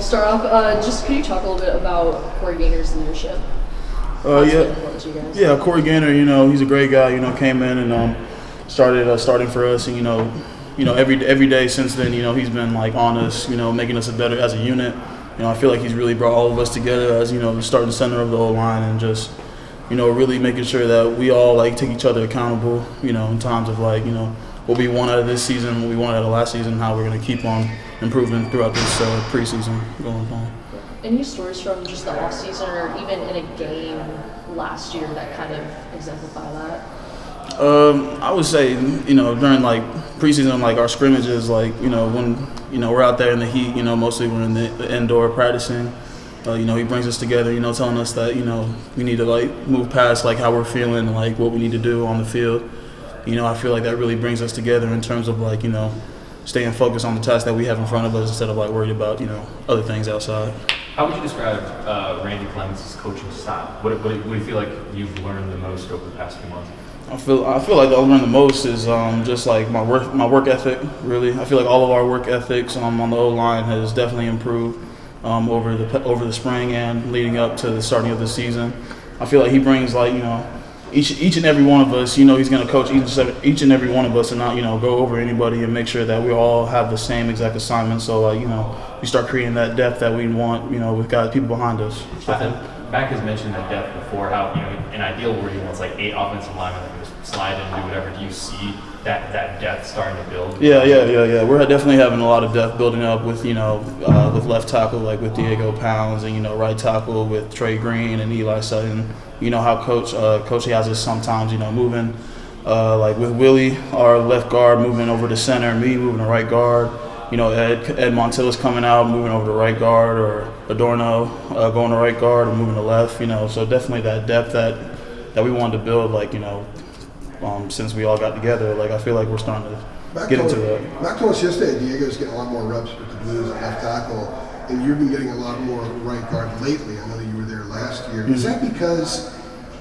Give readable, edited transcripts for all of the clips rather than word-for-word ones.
start off. Just could you talk a little bit about Corey Gaynor's leadership? Yeah, Corey Gaynor, he's a great guy. Came in and started starting for us, and every day since then, he's been like on us, making us better as a unit. I feel like he's really brought all of us together as the starting center of the O-line, and just really making sure that we all like take each other accountable. In times of like what we want out of this season, what we wanted out of last season, how we're going to keep on improving throughout this preseason going on. Any stories from just the offseason or even in a game last year that kind of exemplify that? I would say, during like preseason, like our scrimmages, like, when, we're out there in the heat, mostly we're in the indoor practicing. He brings us together, telling us that, we need to like move past like how we're feeling, like what we need to do on the field. I feel like that really brings us together in terms of like, staying focused on the task that we have in front of us instead of like worried about, other things outside. How would you describe Randy Clemens' coaching style? What do you feel like you've learned the most over the past few months? I feel like I learned the most is just like my work ethic. Really, I feel like all of our work ethics on the O-line has definitely improved over the spring and leading up to the starting of the season. I feel like he brings like each and every one of us. He's going to coach each and every one of us and not go over anybody and make sure that we all have the same exact assignment. So we start creating that depth that we want. With people behind us. Mac has mentioned that depth before, how an ideal world he wants like 8 offensive linemen that can just slide in and do whatever. Do you see that depth starting to build? Yeah. We're definitely having a lot of depth building up with with left tackle like with Diego Pounds and right tackle with Trey Green and Eli Sutton. How coach has us sometimes moving like with Willie, our left guard, moving over to center, me moving to right guard. Ed Montillas coming out, moving over to right guard, or Adorno going to right guard or moving to left. So definitely that depth that we wanted to build, like since we all got together. Like I feel like we're starting to get into that. Mac told us yesterday Diego's getting a lot more reps with the Blues at left tackle, and you've been getting a lot more right guard lately. I know that you were there last year. Mm-hmm. Is that because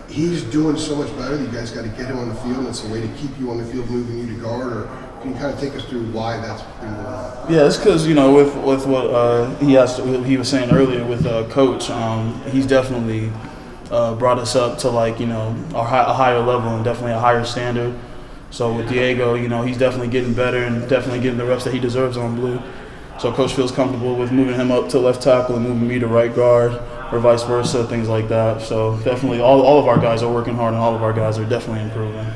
he's doing so much better that you guys got to get him on the field and it's a way to keep you on the field, moving you to guard, or can you kind of take us through why that's been going on? Yeah, it's because with what he was saying earlier with Coach, he's definitely brought us up to like a higher level and definitely a higher standard. So with Diego, he's definitely getting better and definitely getting the reps that he deserves on blue. So Coach feels comfortable with moving him up to left tackle and moving me to right guard, or vice versa, things like that. So definitely all of our guys are working hard and all of our guys are definitely improving.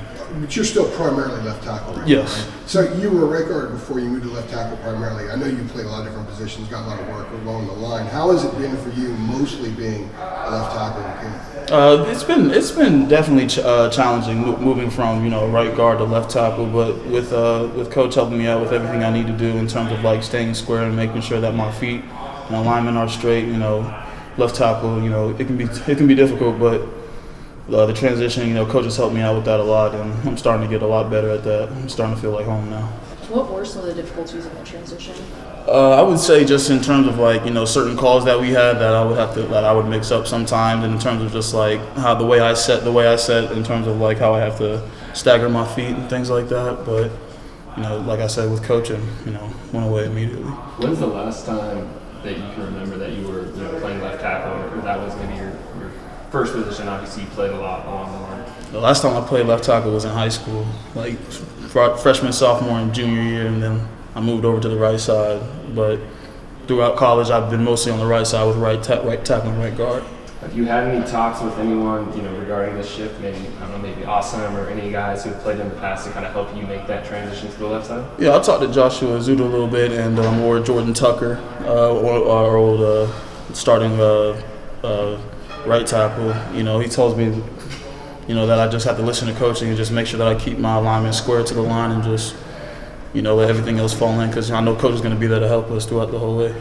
But you're still primarily left tackle, right? Yes. Right? So you were a right guard before you moved to left tackle primarily. I know you played a lot of different positions, got a lot of work along the line. How has it been for you mostly being a left tackle in camp? It's been definitely challenging moving from right guard to left tackle, but with Coach helping me out with everything I need to do in terms of like staying square and making sure that my feet and alignment are straight. Left tackle, it can be difficult, but the transition, Coach has helped me out with that a lot, and I'm starting to get a lot better at that. I'm starting to feel like home now. What were some of the difficulties in that transition? I would say just in terms of like certain calls that we had that I would mix up sometimes, and in terms of just like how the way I set in terms of like how I have to stagger my feet and things like that. But like I said with coaching, went away immediately. When's the last time that you can remember that you were playing left tackle, or that was maybe your first position? Obviously, you played a lot along the line. The last time I played left tackle was in high school, like freshman, sophomore, and junior year, and then I moved over to the right side. But throughout college, I've been mostly on the right side with right tackle and right guard. Have you had any talks with anyone, regarding this shift? Maybe maybe Awesome or any guys who have played in the past to kind of help you make that transition to the left side? Yeah, I talked to Joshua Azuda a little bit, and or Jordan Tucker, our old starting right tackle. He tells me, that I just have to listen to coaching and just make sure that I keep my alignment square to the line and just, let everything else fall in, because I know Coach is going to be there to help us throughout the whole way.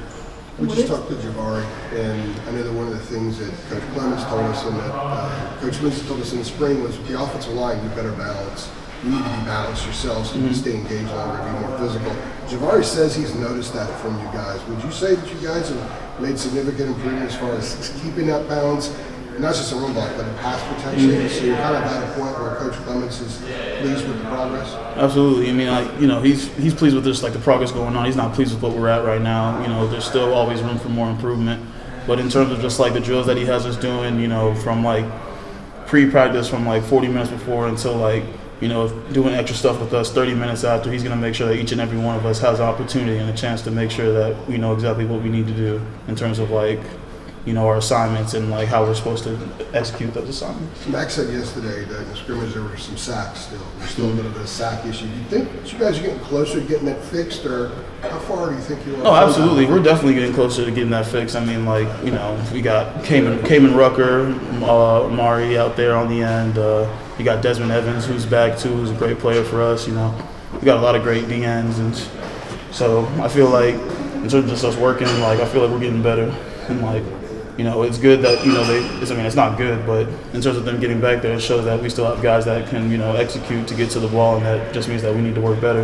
We just talked to Jabari, and I know that one of the things that Coach Clemens told us and that Coach Winston told us in the spring was with the offensive line, you better balance. You need to be balanced yourselves so you can stay engaged longer, be more physical. Jabari says he's noticed that from you guys. Would you say that you guys have made significant improvement as far as keeping that balance and not just a run block, but in pass protection. So you're kind of at a point where Coach Clements is pleased with the progress. Absolutely. I mean, like, you know, he's pleased with this, like the progress going on. He's not pleased with what we're at right now. You know, there's still always room for more improvement. But in terms of just like the drills that he has us doing, you know, from like pre-practice, from like 40 minutes before until like, you know, doing extra stuff with us 30 minutes after, he's going to make sure that each and every one of us has an opportunity and a chance to make sure that we know exactly what we need to do in terms of like, you know, our assignments and like how we're supposed to execute those assignments. Max said yesterday that in the scrimmage there were some sacks still. There's still a little bit of sack issue. Do you think that you guys are getting closer to getting that fixed, or how far do you think you are? Oh, absolutely. We're definitely getting closer to getting that fixed. I mean, like, you know, we got Cayman Rucker, Mari out there on the end. You got Desmond Evans, who's back too, who's a great player for us. You know, we got a lot of great DNs, and so I feel like in terms of just us working, like I feel like we're getting better, and like, you know, it's good that, you know, it's not good, but in terms of them getting back there, it shows that we still have guys that can, you know, execute to get to the ball, and that just means that we need to work better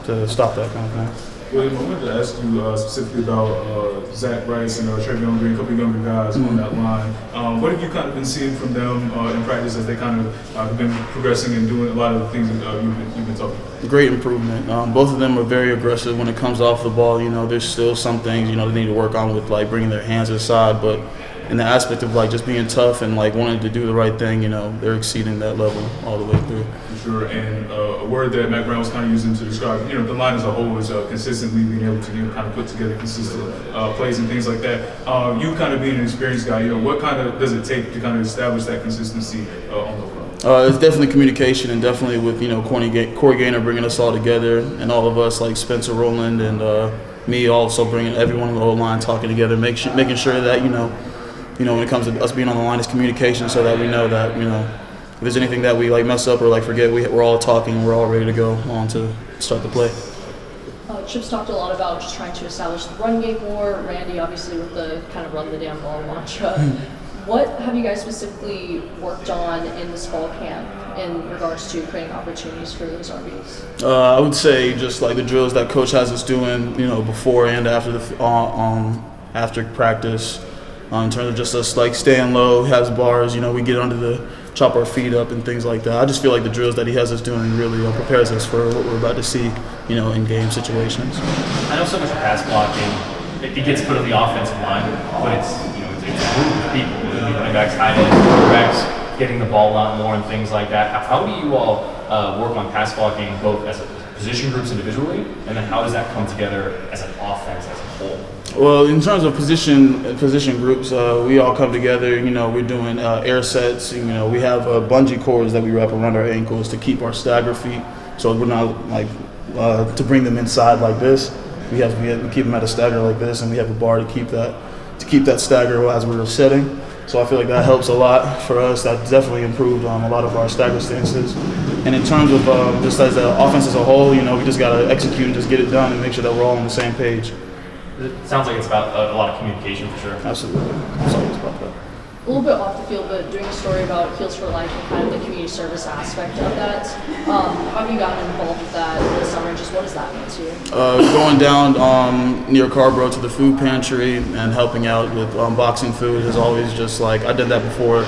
to stop that kind of thing. William, I wanted to ask you specifically about Zach Bryce and Trevion Green, a couple of younger guys on that line. What have you kind of been seeing from them in practice as they kind of have been progressing and doing a lot of the things that you've been talking about? Great improvement. Both of them are very aggressive when it comes off the ball. You know, there's still some things, you know, they need to work on with like bringing their hands aside, but in the aspect of like just being tough and like wanting to do the right thing, you know, they're exceeding that level all the way through. For sure. And a word that Matt Brown was kind of using to describe, you know, the line as a whole is consistently being able to, you know, kind of put together consistent plays and things like that. You kind of being an experienced guy, you know, what kind of does it take to kind of establish that consistency on the front? It's definitely communication, and definitely with, you know, Corey Gaynor bringing us all together, and all of us like Spencer Rowland and me also bringing everyone on the whole line talking together, making sure that, you know, when it comes to us being on the line, it's communication, so that we know that, you know, if there's anything that we like mess up or like forget, we're all talking, we're all ready to go on to start the play. Chip's talked a lot about just trying to establish the run game more. Randy, obviously, with the kind of run the damn ball mantra. What have you guys specifically worked on in this fall camp in regards to creating opportunities for those RBs? I would say just like the drills that coach has us doing, you know, before and after after practice. In terms of just us like staying low, has bars, you know, we get under the chop our feet up and things like that. I just feel like the drills that he has us doing really prepares us for what we're about to see, you know, in game situations. I know so much pass blocking, it gets put on the offensive line, but it's, you know, it's a group of people, running backs, tight ends, quarterbacks, getting the ball out more and things like that. How do you all work on pass blocking both as a position groups individually, and then how does that come together as an offense as a whole? Well, in terms of position groups, we all come together. You know, we're doing air sets. You know, we have bungee cords that we wrap around our ankles to keep our stagger feet, so we're not like to bring them inside like this. We keep them at a stagger like this, and we have a bar to keep that stagger as we're setting. So I feel like that helps a lot for us. That definitely improved a lot of our stagger stances. And in terms of just as an offense as a whole, you know, we just got to execute and just get it done and make sure that we're all on the same page. It sounds like it's about a lot of communication for sure. Absolutely. It's always about that. A little bit off the field, but doing a story about Heels for Life and kind of the community service aspect of that. How have you gotten involved with that this summer? Just what does that mean to you? Going down near Carborough to the food pantry and helping out with boxing food is always just like, I did that before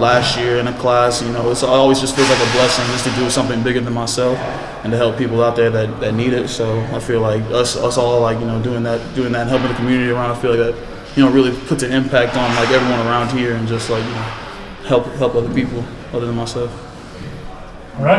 last year in a class. You know, it always just feels like a blessing just to do something bigger than myself and to help people out there that need it. So I feel like us all, like, you know, doing that and helping the community around, I feel like that, you know, really puts an impact on like everyone around here, and just like, you know, help other people other than myself. All right.